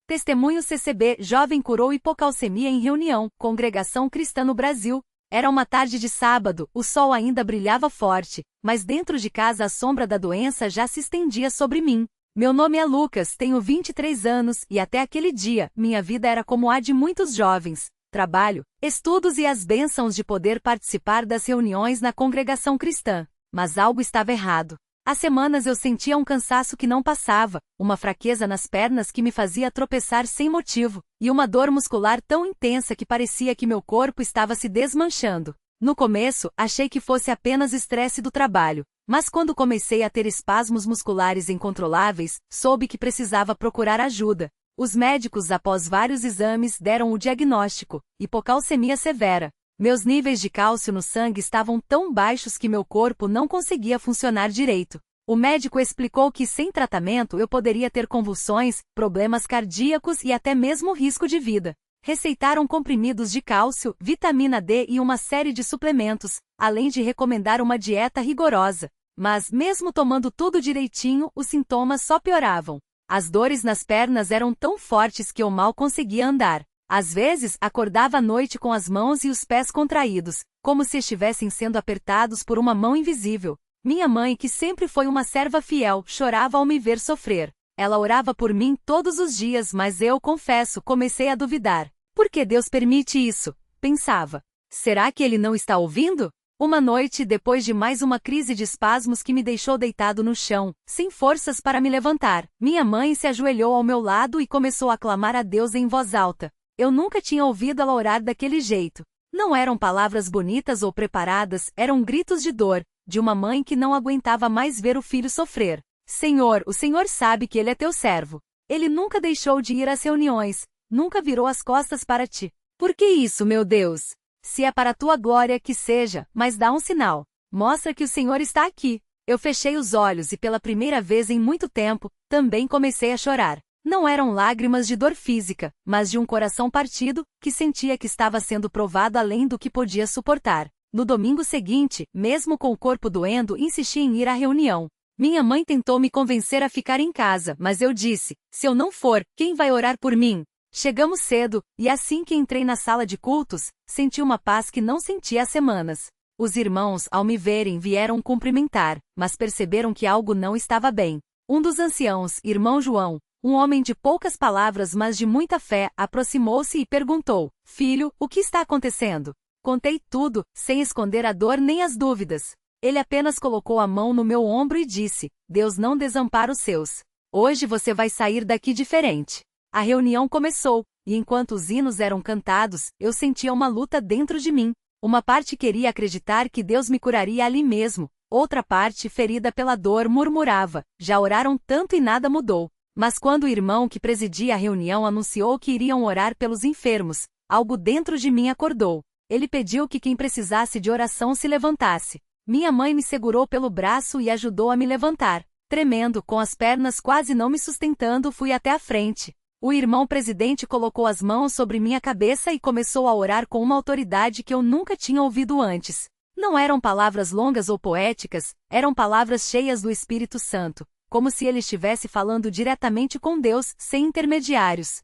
Testemunho CCB, jovem curou hipocalcemia em reunião, congregação cristã no Brasil. Era uma tarde de sábado, o sol ainda brilhava forte, mas dentro de casa a sombra da doença já se estendia sobre mim. Meu nome é Lucas, tenho 23 anos e até aquele dia, minha vida era como a de muitos jovens. Trabalho, estudos e as bênçãos de poder participar das reuniões na congregação cristã. Mas algo estava errado. Há semanas eu sentia um cansaço que não passava, uma fraqueza nas pernas que me fazia tropeçar sem motivo, e uma dor muscular tão intensa que parecia que meu corpo estava se desmanchando. No começo, achei que fosse apenas estresse do trabalho, mas quando comecei a ter espasmos musculares incontroláveis, soube que precisava procurar ajuda. Os médicos, após vários exames, deram o diagnóstico: hipocalcemia severa. Meus níveis de cálcio no sangue estavam tão baixos que meu corpo não conseguia funcionar direito. O médico explicou que sem tratamento eu poderia ter convulsões, problemas cardíacos e até mesmo risco de vida. Receitaram comprimidos de cálcio, vitamina D e uma série de suplementos, além de recomendar uma dieta rigorosa. Mas, mesmo tomando tudo direitinho, os sintomas só pioravam. As dores nas pernas eram tão fortes que eu mal conseguia andar. Às vezes, acordava à noite com as mãos e os pés contraídos, como se estivessem sendo apertados por uma mão invisível. Minha mãe, que sempre foi uma serva fiel, chorava ao me ver sofrer. Ela orava por mim todos os dias, mas eu, confesso, comecei a duvidar. Por que Deus permite isso? Pensava. Será que Ele não está ouvindo? Uma noite, depois de mais uma crise de espasmos que me deixou deitado no chão, sem forças para me levantar, minha mãe se ajoelhou ao meu lado e começou a clamar a Deus em voz alta. Eu nunca tinha ouvido ela orar daquele jeito. Não eram palavras bonitas ou preparadas, eram gritos de dor, de uma mãe que não aguentava mais ver o filho sofrer. Senhor, o Senhor sabe que Ele é teu servo. Ele nunca deixou de ir às reuniões, nunca virou as costas para ti. Por que isso, meu Deus? Se é para a tua glória, que seja, mas dá um sinal. Mostra que o Senhor está aqui. Eu fechei os olhos e pela primeira vez em muito tempo, também comecei a chorar. Não eram lágrimas de dor física, mas de um coração partido, que sentia que estava sendo provado além do que podia suportar. No domingo seguinte, mesmo com o corpo doendo, insisti em ir à reunião. Minha mãe tentou me convencer a ficar em casa, mas eu disse: se eu não for, quem vai orar por mim? Chegamos cedo, e assim que entrei na sala de cultos, senti uma paz que não sentia há semanas. Os irmãos, ao me verem, vieram cumprimentar, mas perceberam que algo não estava bem. Um dos anciãos, irmão João, um homem de poucas palavras mas de muita fé, aproximou-se e perguntou: filho, o que está acontecendo? Contei tudo, sem esconder a dor nem as dúvidas. Ele apenas colocou a mão no meu ombro e disse: Deus não desampara os seus. Hoje você vai sair daqui diferente. A reunião começou, e enquanto os hinos eram cantados, eu sentia uma luta dentro de mim. Uma parte queria acreditar que Deus me curaria ali mesmo, outra parte, ferida pela dor, murmurava: já oraram tanto e nada mudou. Mas quando o irmão que presidia a reunião anunciou que iriam orar pelos enfermos, algo dentro de mim acordou. Ele pediu que quem precisasse de oração se levantasse. Minha mãe me segurou pelo braço e ajudou a me levantar. Tremendo, com as pernas quase não me sustentando, fui até a frente. O irmão presidente colocou as mãos sobre minha cabeça e começou a orar com uma autoridade que eu nunca tinha ouvido antes. Não eram palavras longas ou poéticas, eram palavras cheias do Espírito Santo, como se ele estivesse falando diretamente com Deus, sem intermediários.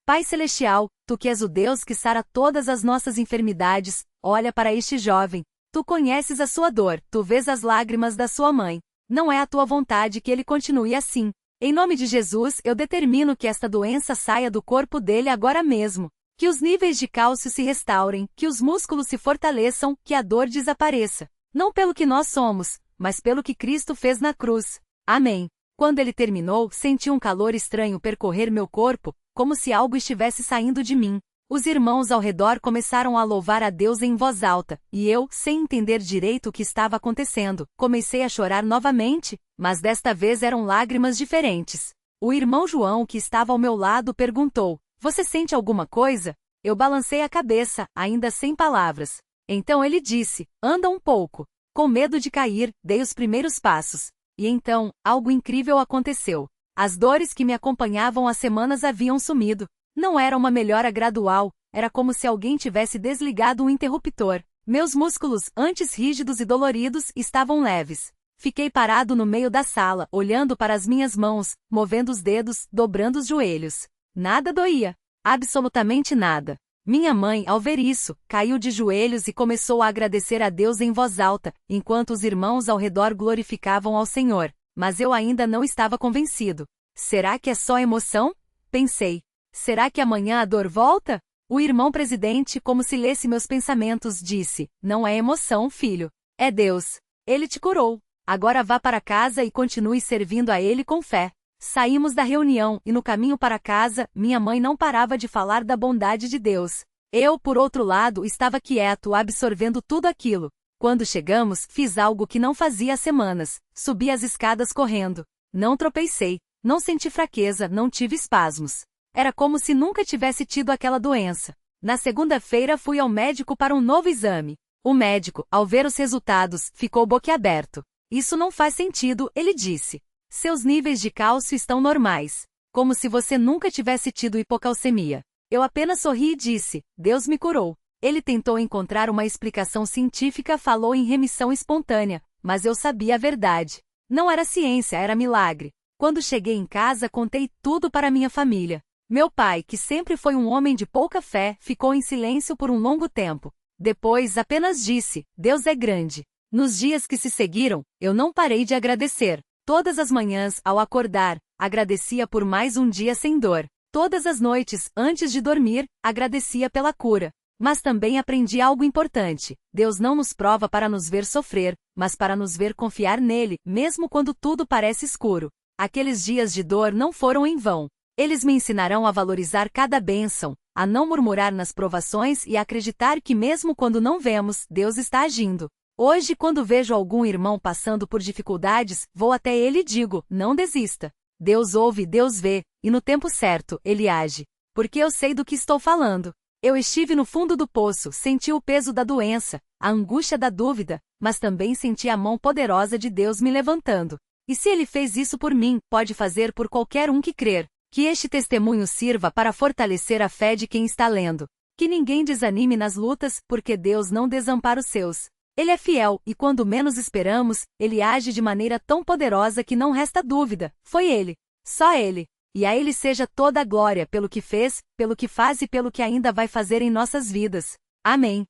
Pai Celestial, Tu que és o Deus que sara todas as nossas enfermidades, olha para este jovem. Tu conheces a sua dor, Tu vês as lágrimas da sua mãe. Não é a Tua vontade que ele continue assim. Em nome de Jesus, eu determino que esta doença saia do corpo dele agora mesmo. Que os níveis de cálcio se restaurem, que os músculos se fortaleçam, que a dor desapareça. Não pelo que nós somos, mas pelo que Cristo fez na cruz. Amém. Quando ele terminou, senti um calor estranho percorrer meu corpo, como se algo estivesse saindo de mim. Os irmãos ao redor começaram a louvar a Deus em voz alta, e eu, sem entender direito o que estava acontecendo, comecei a chorar novamente, mas desta vez eram lágrimas diferentes. O irmão João, que estava ao meu lado, perguntou: Você sente alguma coisa? Eu balancei a cabeça, ainda sem palavras. Então ele disse: Anda um pouco. Com medo de cair, dei os primeiros passos. E então, algo incrível aconteceu. As dores que me acompanhavam há semanas haviam sumido. Não era uma melhora gradual, era como se alguém tivesse desligado um interruptor. Meus músculos, antes rígidos e doloridos, estavam leves. Fiquei parado no meio da sala, olhando para as minhas mãos, movendo os dedos, dobrando os joelhos. Nada doía. Absolutamente nada. Minha mãe, ao ver isso, caiu de joelhos e começou a agradecer a Deus em voz alta, enquanto os irmãos ao redor glorificavam ao Senhor. Mas eu ainda não estava convencido. Será que é só emoção? Pensei. Será que amanhã a dor volta? O irmão presidente, como se lesse meus pensamentos, disse: não é emoção, filho. É Deus. Ele te curou. Agora vá para casa e continue servindo a Ele com fé. Saímos da reunião e no caminho para casa, minha mãe não parava de falar da bondade de Deus. Eu, por outro lado, estava quieto, absorvendo tudo aquilo. Quando chegamos, fiz algo que não fazia há semanas. Subi as escadas correndo. Não tropecei. Não senti fraqueza, não tive espasmos. Era como se nunca tivesse tido aquela doença. Na segunda-feira fui ao médico para um novo exame. O médico, ao ver os resultados, ficou boquiaberto. Isso não faz sentido, ele disse. Seus níveis de cálcio estão normais. Como se você nunca tivesse tido hipocalcemia. Eu apenas sorri e disse: Deus me curou. Ele tentou encontrar uma explicação científica, falou em remissão espontânea, mas eu sabia a verdade. Não era ciência, era milagre. Quando cheguei em casa, contei tudo para minha família. Meu pai, que sempre foi um homem de pouca fé, ficou em silêncio por um longo tempo. Depois apenas disse: Deus é grande. Nos dias que se seguiram, eu não parei de agradecer. Todas as manhãs, ao acordar, agradecia por mais um dia sem dor. Todas as noites, antes de dormir, agradecia pela cura. Mas também aprendi algo importante. Deus não nos prova para nos ver sofrer, mas para nos ver confiar nele, mesmo quando tudo parece escuro. Aqueles dias de dor não foram em vão. Eles me ensinarão a valorizar cada bênção, a não murmurar nas provações e a acreditar que mesmo quando não vemos, Deus está agindo. Hoje, quando vejo algum irmão passando por dificuldades, vou até ele e digo: não desista. Deus ouve, Deus vê, e no tempo certo, Ele age. Porque eu sei do que estou falando. Eu estive no fundo do poço, senti o peso da doença, a angústia da dúvida, mas também senti a mão poderosa de Deus me levantando. E se Ele fez isso por mim, pode fazer por qualquer um que crer. Que este testemunho sirva para fortalecer a fé de quem está lendo. Que ninguém desanime nas lutas, porque Deus não desampara os seus. Ele é fiel, e quando menos esperamos, Ele age de maneira tão poderosa que não resta dúvida. Foi Ele. Só Ele. E a Ele seja toda a glória pelo que fez, pelo que faz e pelo que ainda vai fazer em nossas vidas. Amém.